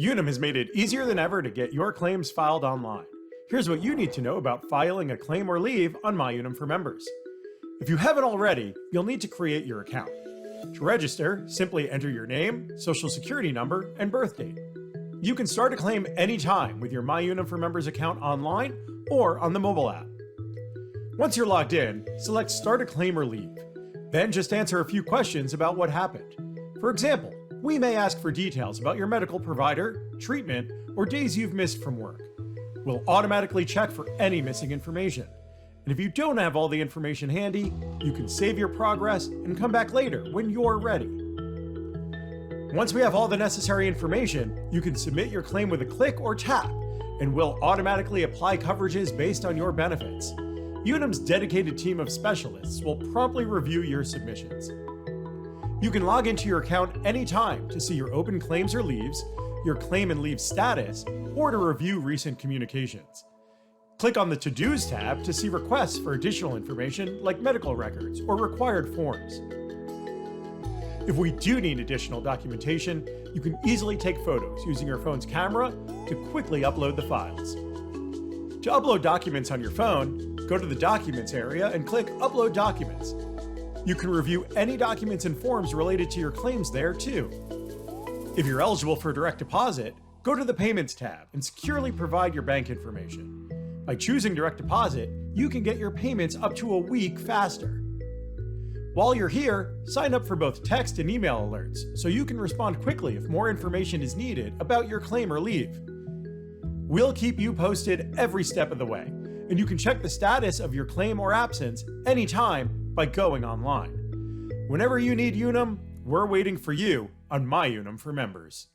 Unum has made it easier than ever to get your claims filed online. Here's what you need to know about filing a claim or leave on MyUnum for members. If you haven't already, you'll need to create your account. To register, simply enter your name, social security number, and birth date. You can start a claim anytime with your MyUnum for members account online or on the mobile app. Once you're logged in, select Start a Claim or Leave. Then just answer a few questions about what happened. For example, we may ask for details about your medical provider, treatment, or days you've missed from work. We'll automatically check for any missing information. And if you don't have all the information handy, you can save your progress and come back later when you're ready. Once we have all the necessary information, you can submit your claim with a click or tap, and we'll automatically apply coverages based on your benefits. Unum's dedicated team of specialists will promptly review your submissions. You can log into your account anytime to see your open claims or leaves, your claim and leave status, or to review recent communications. Click on the To-Dos tab to see requests for additional information like medical records or required forms. If we do need additional documentation, you can easily take photos using your phone's camera to quickly upload the files. To upload documents on your phone, go to the Documents area and click Upload Documents. You can review any documents and forms related to your claims there too. If you're eligible for direct deposit, go to the Payments tab and securely provide your bank information. By choosing direct deposit, you can get your payments up to a week faster. While you're here, sign up for both text and email alerts so you can respond quickly if more information is needed about your claim or leave. We'll keep you posted every step of the way, and you can check the status of your claim or absence anytime by going online. Whenever you need Unum, we're waiting for you on MyUnum for members.